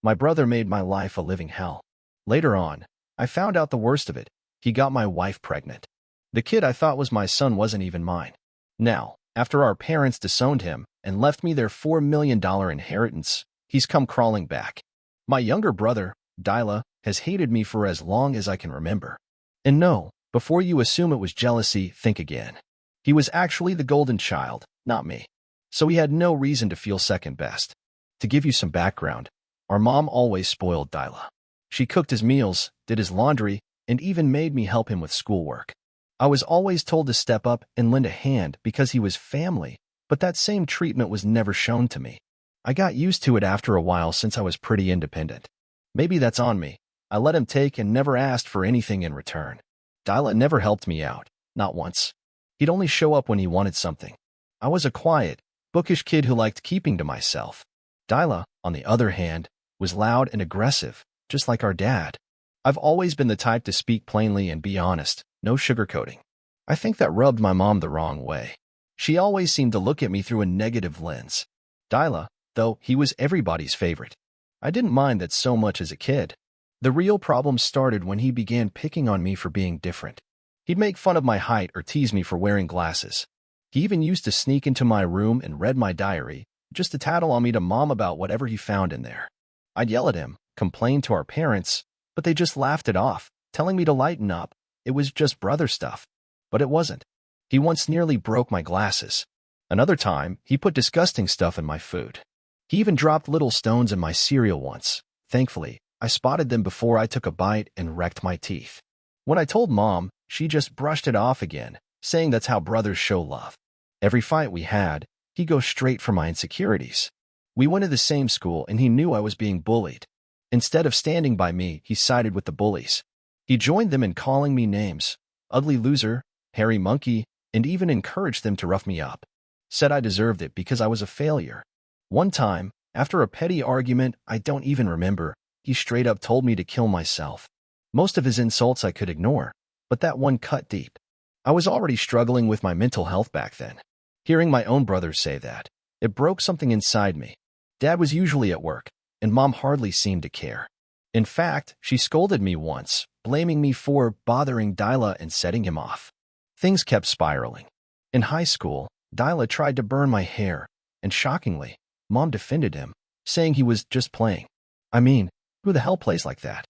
My brother made my life a living hell. Later on, I found out the worst of it. He got my wife pregnant. The kid I thought was my son wasn't even mine. Now, after our parents disowned him and left me their $4 million inheritance, he's come crawling back. My younger brother, Dyla, has hated me for as long as I can remember. And no, before you assume it was jealousy, think again. He was actually the golden child, not me. So he had no reason to feel second best. To give you some background, our mom always spoiled Dyla. She cooked his meals, did his laundry, and even made me help him with schoolwork. I was always told to step up and lend a hand because he was family, but that same treatment was never shown to me. I got used to it after a while since I was pretty independent. Maybe that's on me. I let him take and never asked for anything in return. Dyla never helped me out, not once. He'd only show up when he wanted something. I was a quiet, bookish kid who liked keeping to myself. Dyla, on the other hand, was loud and aggressive, just like our dad. I've always been the type to speak plainly and be honest, no sugarcoating. I think that rubbed my mom the wrong way. She always seemed to look at me through a negative lens. Dyla, though, he was everybody's favorite. I didn't mind that so much as a kid. The real problem started when he began picking on me for being different. He'd make fun of my height or tease me for wearing glasses. He even used to sneak into my room and read my diary, just to tattle on me to mom about whatever he found in there. I'd yell at him, complain to our parents, but they just laughed it off, telling me to lighten up. It was just brother stuff. But it wasn't. He once nearly broke my glasses. Another time, he put disgusting stuff in my food. He even dropped little stones in my cereal once. Thankfully, I spotted them before I took a bite and wrecked my teeth. When I told Mom, she just brushed it off again, saying that's how brothers show love. Every fight we had, he'd go straight for my insecurities. We went to the same school and he knew I was being bullied. Instead of standing by me, he sided with the bullies. He joined them in calling me names, ugly loser, hairy monkey, and even encouraged them to rough me up. Said I deserved it because I was a failure. One time, after a petty argument I don't even remember, he straight up told me to kill myself. Most of his insults I could ignore, but that one cut deep. I was already struggling with my mental health back then. Hearing my own brothers say that, it broke something inside me. Dad was usually at work, and Mom hardly seemed to care. In fact, she scolded me once, blaming me for bothering Dyla and setting him off. Things kept spiraling. In high school, Dyla tried to burn my hair, and shockingly, Mom defended him, saying he was just playing. I mean, who the hell plays like that?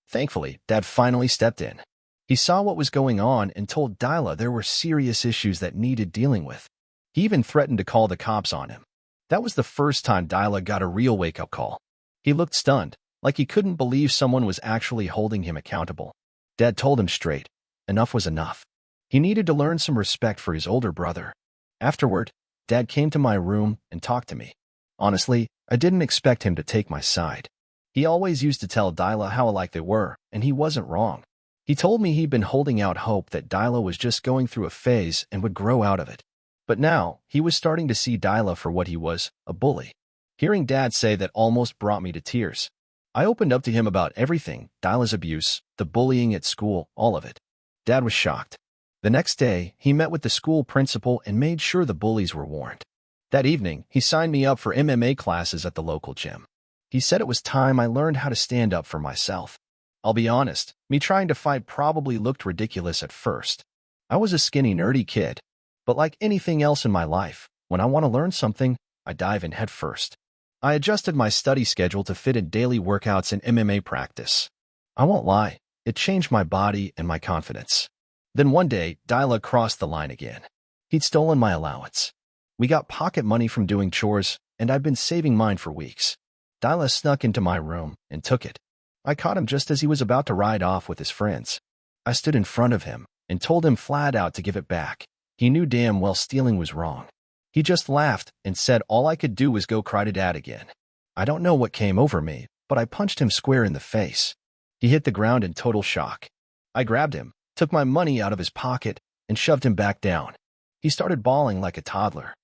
Thankfully, Dad finally stepped in. He saw what was going on and told Dyla there were serious issues that needed dealing with. He even threatened to call the cops on him. That was the first time Dyla got a real wake-up call. He looked stunned, like he couldn't believe someone was actually holding him accountable. Dad told him straight, enough was enough. He needed to learn some respect for his older brother. Afterward, Dad came to my room and talked to me. Honestly, I didn't expect him to take my side. He always used to tell Dyla how alike they were, and he wasn't wrong. He told me he'd been holding out hope that Dyla was just going through a phase and would grow out of it. But now, he was starting to see Dyla for what he was, a bully. Hearing Dad say that almost brought me to tears. I opened up to him about everything, Dyla's abuse, the bullying at school, all of it. Dad was shocked. The next day, he met with the school principal and made sure the bullies were warned. That evening, he signed me up for MMA classes at the local gym. He said it was time I learned how to stand up for myself. I'll be honest, me trying to fight probably looked ridiculous at first. I was a skinny, nerdy kid. But like anything else in my life, when I want to learn something, I dive in head first. I adjusted my study schedule to fit in daily workouts and MMA practice. I won't lie, it changed my body and my confidence. Then one day, Dyla crossed the line again. He'd stolen my allowance. We got pocket money from doing chores, and I'd been saving mine for weeks. Dyla snuck into my room and took it. I caught him just as he was about to ride off with his friends. I stood in front of him and told him flat out to give it back. He knew damn well stealing was wrong. He just laughed and said all I could do was go cry to Dad again. I don't know what came over me, but I punched him square in the face. He hit the ground in total shock. I grabbed him, took my money out of his pocket, and shoved him back down. He started bawling like a toddler.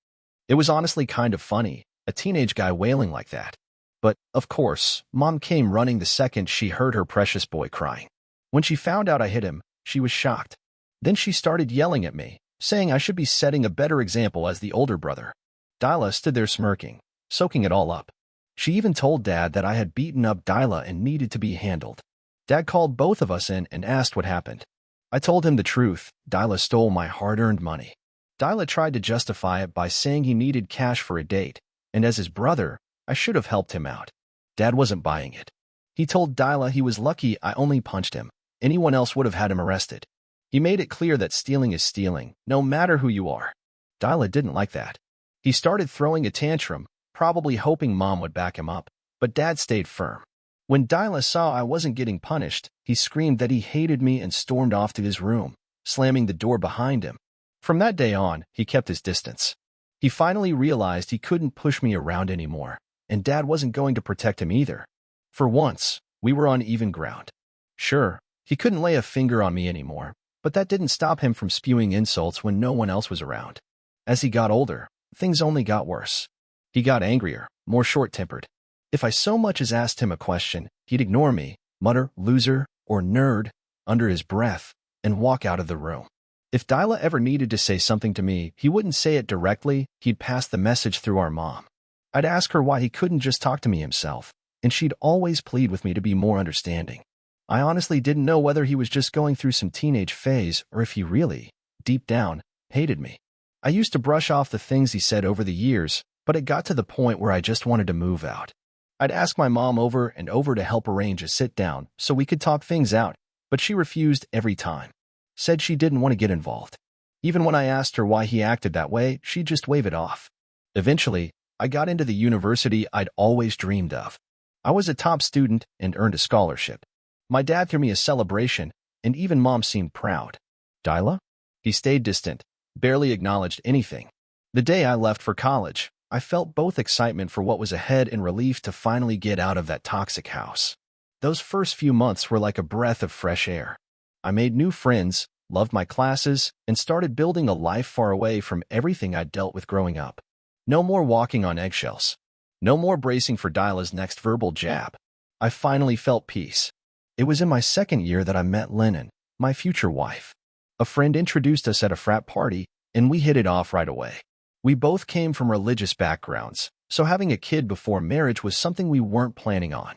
It was honestly kind of funny, a teenage guy wailing like that. But, of course, Mom came running the second she heard her precious boy crying. When she found out I hit him, she was shocked. Then she started yelling at me, saying I should be setting a better example as the older brother. Dyla stood there smirking, soaking it all up. She even told Dad that I had beaten up Dyla and needed to be handled. Dad called both of us in and asked what happened. I told him the truth. Dyla stole my hard-earned money. Dyla tried to justify it by saying he needed cash for a date, and as his brother, I should have helped him out. Dad wasn't buying it. He told Dyla he was lucky I only punched him. Anyone else would have had him arrested. He made it clear that stealing is stealing, no matter who you are. Dyla didn't like that. He started throwing a tantrum, probably hoping Mom would back him up, but Dad stayed firm. When Dyla saw I wasn't getting punished, he screamed that he hated me and stormed off to his room, slamming the door behind him. From that day on, he kept his distance. He finally realized he couldn't push me around anymore, and Dad wasn't going to protect him either. For once, we were on even ground. Sure, he couldn't lay a finger on me anymore, but that didn't stop him from spewing insults when no one else was around. As he got older, things only got worse. He got angrier, more short-tempered. If I so much as asked him a question, he'd ignore me, mutter "loser" or "nerd" under his breath, and walk out of the room. If Dyla ever needed to say something to me, he wouldn't say it directly, he'd pass the message through our mom. I'd ask her why he couldn't just talk to me himself, and she'd always plead with me to be more understanding. I honestly didn't know whether he was just going through some teenage phase or if he really, deep down, hated me. I used to brush off the things he said over the years, but it got to the point where I just wanted to move out. I'd ask my mom over and over to help arrange a sit-down so we could talk things out, but she refused every time. Said she didn't want to get involved. Even when I asked her why he acted that way, she'd just wave it off. Eventually, I got into the university I'd always dreamed of. I was a top student and earned a scholarship. My dad threw me a celebration, and even Mom seemed proud. Dyla? He stayed distant, barely acknowledged anything. The day I left for college, I felt both excitement for what was ahead and relief to finally get out of that toxic house. Those first few months were like a breath of fresh air. I made new friends, loved my classes, and started building a life far away from everything I'd dealt with growing up. No more walking on eggshells. No more bracing for Dyla's next verbal jab. I finally felt peace. It was in my second year that I met Lennon, my future wife. A friend introduced us at a frat party, and we hit it off right away. We both came from religious backgrounds, so having a kid before marriage was something we weren't planning on.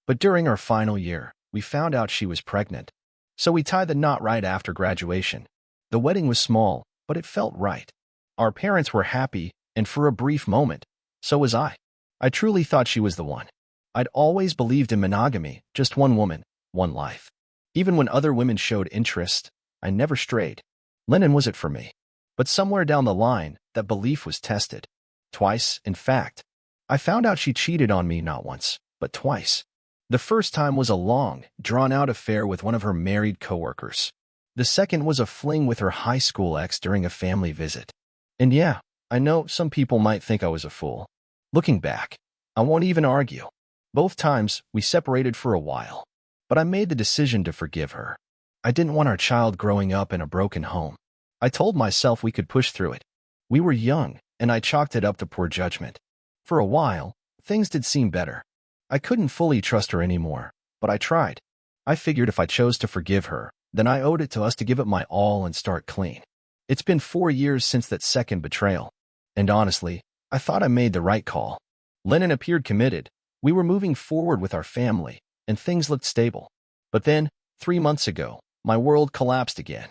But during our final year, we found out she was pregnant. So we tied the knot right after graduation. The wedding was small, but it felt right. Our parents were happy, and for a brief moment, so was I. I truly thought she was the one. I'd always believed in monogamy, just one woman, one life. Even when other women showed interest, I never strayed. Lennon was it for me. But somewhere down the line, that belief was tested. Twice, in fact. I found out she cheated on me not once, but twice. The first time was a long, drawn-out affair with one of her married coworkers. The second was a fling with her high school ex during a family visit. And yeah, I know some people might think I was a fool. Looking back, I won't even argue. Both times, we separated for a while. But I made the decision to forgive her. I didn't want our child growing up in a broken home. I told myself we could push through it. We were young, and I chalked it up to poor judgment. For a while, things did seem better. I couldn't fully trust her anymore, but I tried. I figured if I chose to forgive her, then I owed it to us to give it my all and start clean. It's been 4 years since that second betrayal. And honestly, I thought I made the right call. Lennon appeared committed. We were moving forward with our family, and things looked stable. But then, 3 months ago, my world collapsed again.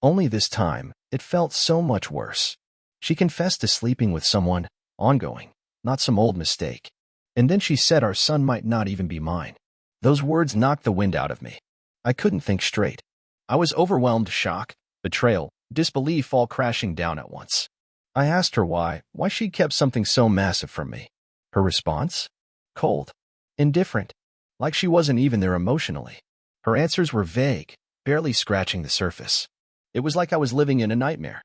Only this time, it felt so much worse. She confessed to sleeping with someone, ongoing, not some old mistake. And then she said our son might not even be mine. Those words knocked the wind out of me. I couldn't think straight. I was overwhelmed, shock, betrayal, disbelief all crashing down at once. I asked her why she kept something so massive from me. Her response? Cold. Indifferent. Like she wasn't even there emotionally. Her answers were vague, barely scratching the surface. It was like I was living in a nightmare.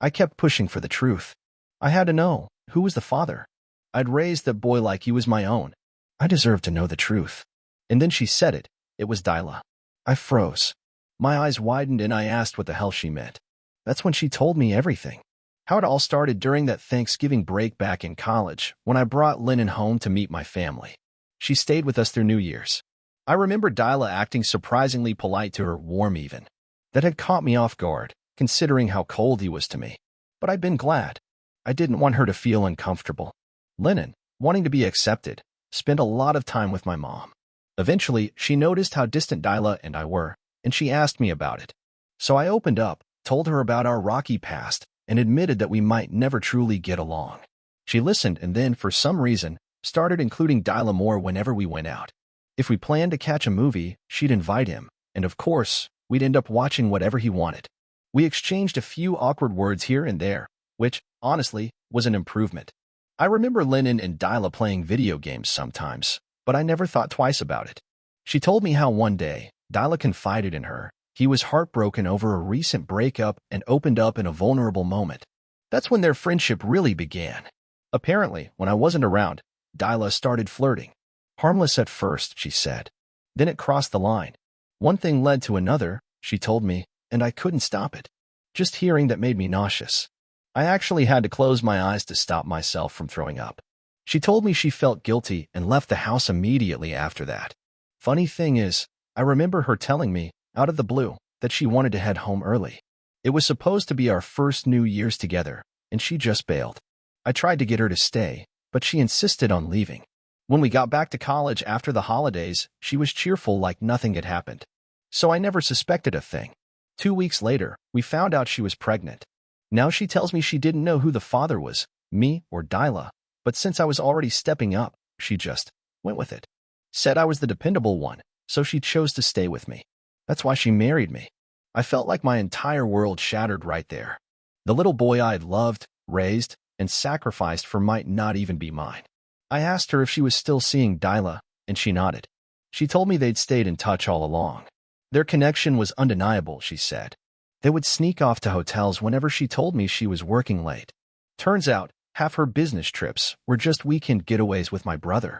I kept pushing for the truth. I had to know, who was the father? I'd raised that boy like he was my own. I deserved to know the truth. And then she said it. It was Dyla. I froze. My eyes widened and I asked what the hell she meant. That's when she told me everything. How it all started during that Thanksgiving break back in college, when I brought Lennon home to meet my family. She stayed with us through New Year's. I remember Dyla acting surprisingly polite to her, warm even. That had caught me off guard, considering how cold he was to me. But I'd been glad. I didn't want her to feel uncomfortable. Lennon, wanting to be accepted, spent a lot of time with my mom. Eventually, she noticed how distant Dyla and I were, and she asked me about it. So I opened up, told her about our rocky past, and admitted that we might never truly get along. She listened and then, for some reason, started including Dyla more whenever we went out. If we planned to catch a movie, she'd invite him, and of course, we'd end up watching whatever he wanted. We exchanged a few awkward words here and there, which, honestly, was an improvement. I remember Lennon and Dyla playing video games sometimes, but I never thought twice about it. She told me how one day, Dyla confided in her. He was heartbroken over a recent breakup and opened up in a vulnerable moment. That's when their friendship really began. Apparently, when I wasn't around, Dyla started flirting. Harmless at first, she said. Then it crossed the line. One thing led to another, she told me, and I couldn't stop it. Just hearing that made me nauseous. I actually had to close my eyes to stop myself from throwing up. She told me she felt guilty and left the house immediately after that. Funny thing is, I remember her telling me, out of the blue, that she wanted to head home early. It was supposed to be our first New Year's together, and she just bailed. I tried to get her to stay, but she insisted on leaving. When we got back to college after the holidays, she was cheerful like nothing had happened. So I never suspected a thing. 2 weeks later, we found out she was pregnant. Now she tells me she didn't know who the father was, me or Dyla, but since I was already stepping up, she just went with it. Said I was the dependable one, so she chose to stay with me. That's why she married me. I felt like my entire world shattered right there. The little boy I'd loved, raised, and sacrificed for might not even be mine. I asked her if she was still seeing Dyla, and she nodded. She told me they'd stayed in touch all along. Their connection was undeniable, she said. They would sneak off to hotels whenever she told me she was working late. Turns out, half her business trips were just weekend getaways with my brother.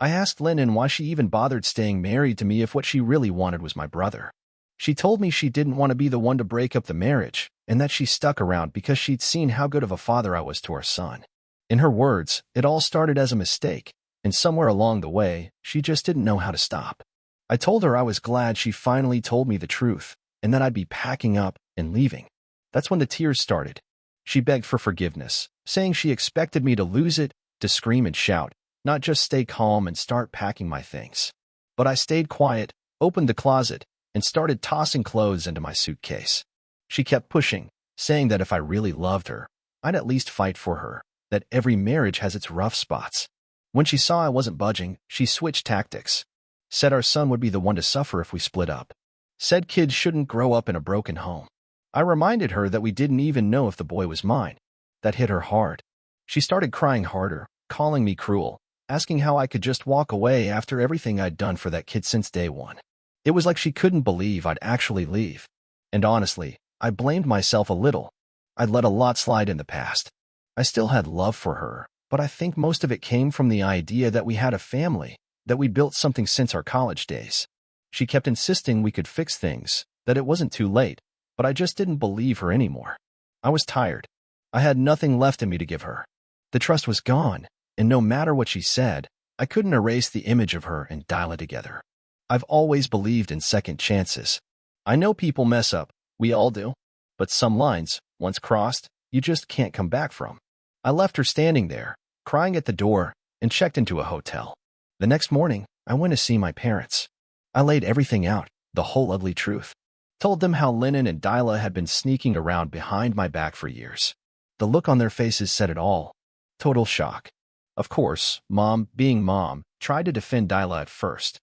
I asked Lennon why she even bothered staying married to me if what she really wanted was my brother. She told me she didn't want to be the one to break up the marriage, and that she stuck around because she'd seen how good of a father I was to our son. In her words, it all started as a mistake, and somewhere along the way, she just didn't know how to stop. I told her I was glad she finally told me the truth, and that I'd be packing up and leaving. That's when the tears started. She begged for forgiveness, saying she expected me to lose it, to scream and shout, not just stay calm and start packing my things. But I stayed quiet, opened the closet, and started tossing clothes into my suitcase. She kept pushing, saying that if I really loved her, I'd at least fight for her, that every marriage has its rough spots. When she saw I wasn't budging, she switched tactics. Said our son would be the one to suffer if we split up. Said kids shouldn't grow up in a broken home. I reminded her that we didn't even know if the boy was mine. That hit her hard. She started crying harder, calling me cruel, asking how I could just walk away after everything I'd done for that kid since day one. It was like she couldn't believe I'd actually leave. And honestly, I blamed myself a little. I'd let a lot slide in the past. I still had love for her, but I think most of it came from the idea that we had a family, that we'd built something since our college days. She kept insisting we could fix things, that it wasn't too late, but I just didn't believe her anymore. I was tired. I had nothing left in me to give her. The trust was gone, and no matter what she said, I couldn't erase the image of her and Dyla together. I've always believed in second chances. I know people mess up, we all do, but some lines, once crossed, you just can't come back from. I left her standing there, crying at the door, and checked into a hotel. The next morning, I went to see my parents. I laid everything out, the whole ugly truth. Told them how Lennon and Dyla had been sneaking around behind my back for years. The look on their faces said it all. Total shock. Of course, Mom, being Mom, tried to defend Dyla at first.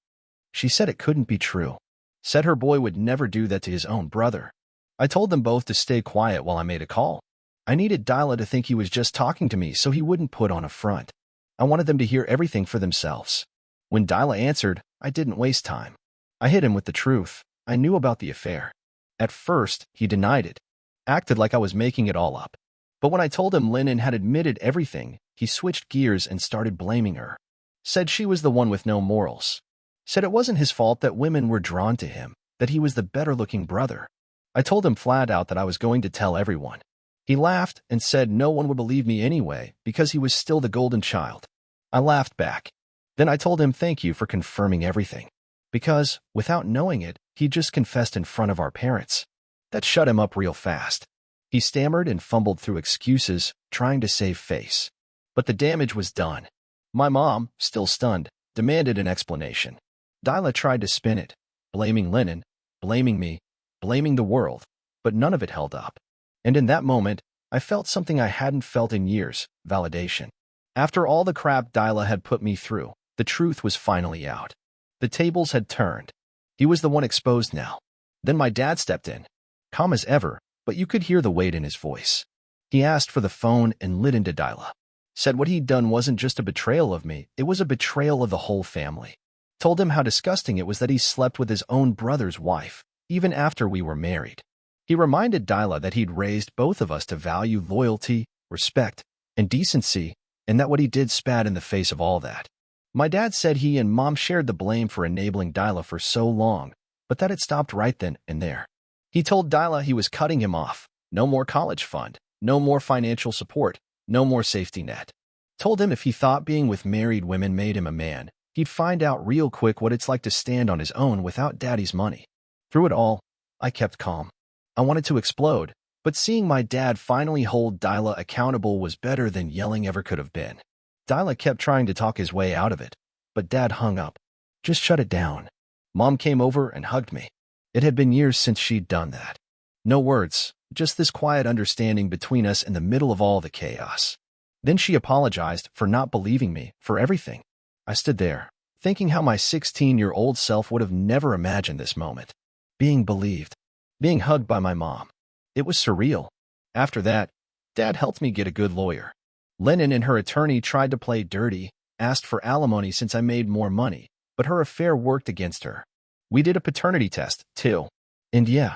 She said it couldn't be true. Said her boy would never do that to his own brother. I told them both to stay quiet while I made a call. I needed Dyla to think he was just talking to me so he wouldn't put on a front. I wanted them to hear everything for themselves. When Dyla answered, I didn't waste time. I hit him with the truth. I knew about the affair. At first, he denied it. Acted like I was making it all up. But when I told him Lennon had admitted everything, he switched gears and started blaming her. Said she was the one with no morals. Said it wasn't his fault that women were drawn to him, that he was the better-looking brother. I told him flat out that I was going to tell everyone. He laughed and said no one would believe me anyway because he was still the golden child. I laughed back. Then I told him thank you for confirming everything. Because, without knowing it, he just confessed in front of our parents. That shut him up real fast. He stammered and fumbled through excuses, trying to save face. But the damage was done. My mom, still stunned, demanded an explanation. Dyla tried to spin it, blaming Lennon, blaming me, blaming the world, but none of it held up. And in that moment, I felt something I hadn't felt in years: validation. After all the crap Dyla had put me through, the truth was finally out. The tables had turned. He was the one exposed now. Then my dad stepped in, calm as ever, but you could hear the weight in his voice. He asked for the phone and lit into Dyla. Said what he'd done wasn't just a betrayal of me, it was a betrayal of the whole family. Told him how disgusting it was that he slept with his own brother's wife, even after we were married. He reminded Dyla that he'd raised both of us to value loyalty, respect, and decency, and that what he did spat in the face of all that. My dad said he and Mom shared the blame for enabling Dyla for so long, but that it stopped right then and there. He told Dyla he was cutting him off. No more college fund, no more financial support, no more safety net. Told him if he thought being with married women made him a man, he'd find out real quick what it's like to stand on his own without daddy's money. Through it all, I kept calm. I wanted to explode, but seeing my dad finally hold Dyla accountable was better than yelling ever could have been. Dyla kept trying to talk his way out of it, but Dad hung up. Just shut it down. Mom came over and hugged me. It had been years since she'd done that. No words, just this quiet understanding between us in the middle of all the chaos. Then she apologized for not believing me, for everything. I stood there, thinking how my 16-year-old self would have never imagined this moment. Being believed. Being hugged by my mom. It was surreal. After that, Dad helped me get a good lawyer. Lennon and her attorney tried to play dirty, asked for alimony since I made more money, but her affair worked against her. We did a paternity test, too. And yeah,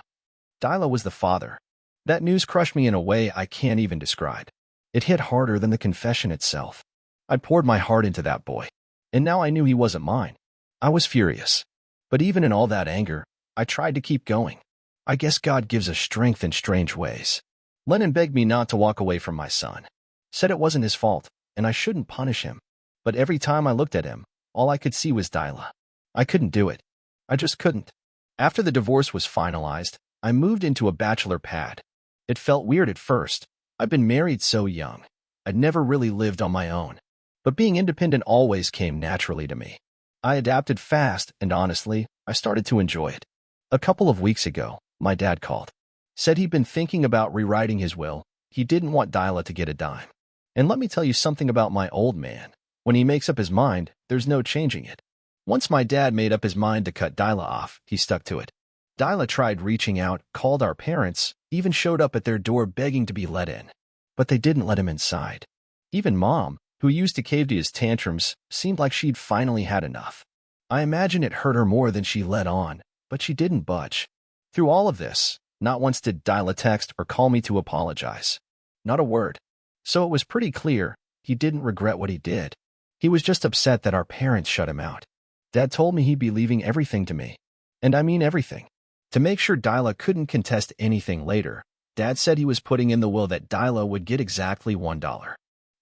Dyla was the father. That news crushed me in a way I can't even describe. It hit harder than the confession itself. I poured my heart into that boy, and now I knew he wasn't mine. I was furious. But even in all that anger, I tried to keep going. I guess God gives us strength in strange ways. Lennon begged me not to walk away from my son. Said it wasn't his fault, and I shouldn't punish him. But every time I looked at him, all I could see was Dyla. I couldn't do it. I just couldn't. After the divorce was finalized, I moved into a bachelor pad. It felt weird at first. I'd been married so young. I'd never really lived on my own. But being independent always came naturally to me. I adapted fast, and honestly, I started to enjoy it. A couple of weeks ago, my dad called. Said he'd been thinking about rewriting his will. He didn't want Dyla to get a dime. And let me tell you something about my old man. When he makes up his mind, there's no changing it. Once my dad made up his mind to cut Dyla off, he stuck to it. Dyla tried reaching out, called our parents, even showed up at their door begging to be let in. But they didn't let him inside. Even Mom, who used to cave to his tantrums, seemed like she'd finally had enough. I imagine it hurt her more than she let on, but she didn't budge. Through all of this, not once did Dyla text or call me to apologize. Not a word. So it was pretty clear he didn't regret what he did. He was just upset that our parents shut him out. Dad told me he'd be leaving everything to me. And I mean everything. To make sure Dyla couldn't contest anything later, Dad said he was putting in the will that Dyla would get exactly $1.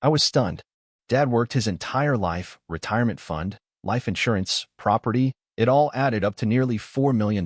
I was stunned. Dad worked his entire life, retirement fund, life insurance, property, it all added up to nearly $4 million.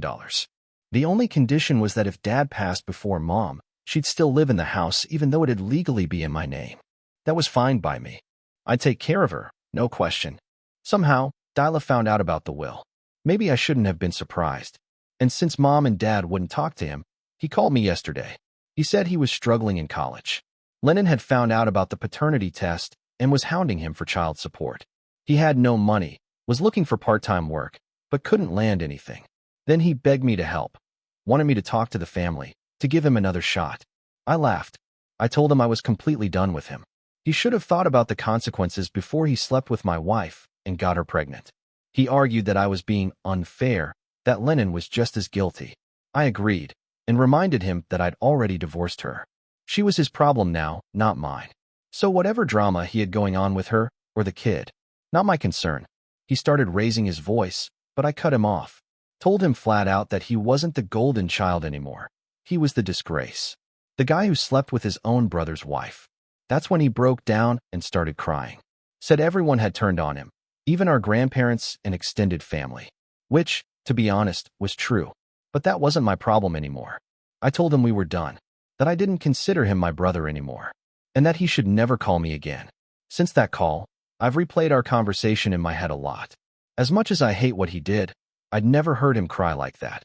The only condition was that if Dad passed before Mom, she'd still live in the house even though it'd legally be in my name. That was fine by me. I'd take care of her, no question. Somehow, Dyla found out about the will. Maybe I shouldn't have been surprised. And since Mom and Dad wouldn't talk to him, he called me yesterday. He said he was struggling in college. Lennon had found out about the paternity test and was hounding him for child support. He had no money, was looking for part-time work, but couldn't land anything. Then he begged me to help. Wanted me to talk to the family, to give him another shot. I laughed. I told him I was completely done with him. He should have thought about the consequences before he slept with my wife and got her pregnant. He argued that I was being unfair, that Lennon was just as guilty. I agreed, and reminded him that I'd already divorced her. She was his problem now, not mine. So whatever drama he had going on with her, or the kid, not my concern. He started raising his voice, but I cut him off. Told him flat out that he wasn't the golden child anymore. He was the disgrace. The guy who slept with his own brother's wife. That's when he broke down and started crying. Said everyone had turned on him, even our grandparents and extended family. Which, to be honest, was true. But that wasn't my problem anymore. I told him we were done, that I didn't consider him my brother anymore, and that he should never call me again. Since that call, I've replayed our conversation in my head a lot. As much as I hate what he did, I'd never heard him cry like that.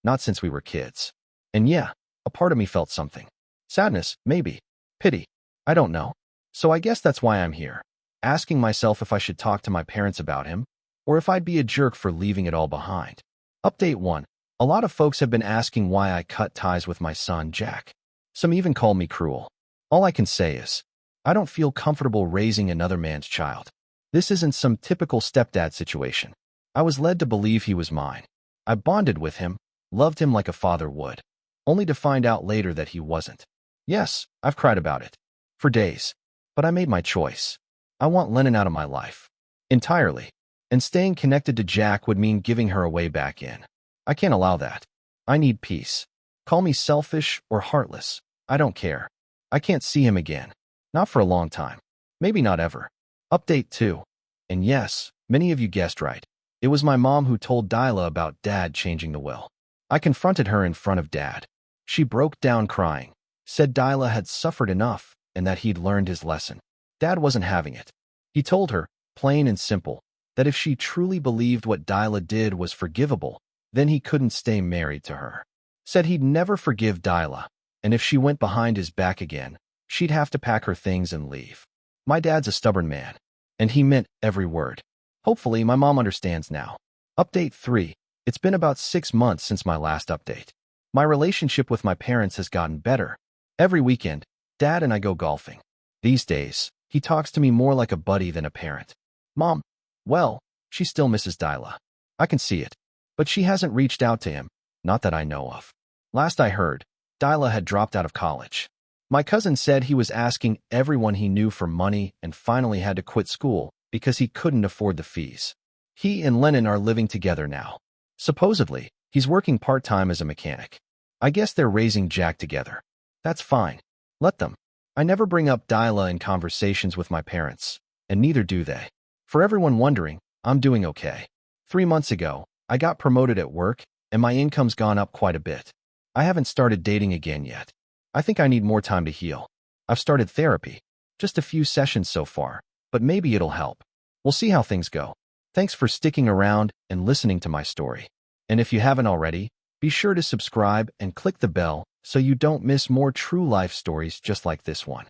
Not since we were kids. And yeah, a part of me felt something. Sadness, maybe. Pity. I don't know. So I guess that's why I'm here. Asking myself if I should talk to my parents about him, or if I'd be a jerk for leaving it all behind. Update 1. A lot of folks have been asking why I cut ties with my son, Jack. Some even call me cruel. All I can say is, I don't feel comfortable raising another man's child. This isn't some typical stepdad situation. I was led to believe he was mine. I bonded with him, loved him like a father would, only to find out later that he wasn't. Yes, I've cried about it. For days. But I made my choice. I want Lennon out of my life. Entirely. And staying connected to Jack would mean giving her away back in. I can't allow that. I need peace. Call me selfish or heartless. I don't care. I can't see him again. Not for a long time. Maybe not ever. Update 2. And yes, many of you guessed right. It was my mom who told Dyla about Dad changing the will. I confronted her in front of Dad. She broke down crying, said Dyla had suffered enough and that he'd learned his lesson. Dad wasn't having it. He told her, plain and simple, that if she truly believed what Dyla did was forgivable, then he couldn't stay married to her. Said he'd never forgive Dyla, and if she went behind his back again, she'd have to pack her things and leave. My dad's a stubborn man, and he meant every word. Hopefully, my mom understands now. Update 3. It's been about 6 months since my last update. My relationship with my parents has gotten better. Every weekend, Dad and I go golfing. These days, he talks to me more like a buddy than a parent. Mom, well, she still misses Dyla. I can see it. But she hasn't reached out to him, not that I know of. Last I heard, Dyla had dropped out of college. My cousin said he was asking everyone he knew for money and finally had to quit school because he couldn't afford the fees. He and Lennon are living together now. Supposedly, he's working part-time as a mechanic. I guess they're raising Jack together. That's fine. Let them. I never bring up Dyla in conversations with my parents, and neither do they. For everyone wondering, I'm doing okay. 3 months ago, I got promoted at work, and my income's gone up quite a bit. I haven't started dating again yet. I think I need more time to heal. I've started therapy. Just a few sessions so far, but maybe it'll help. We'll see how things go. Thanks for sticking around and listening to my story. And if you haven't already, be sure to subscribe and click the bell so you don't miss more true life stories just like this one.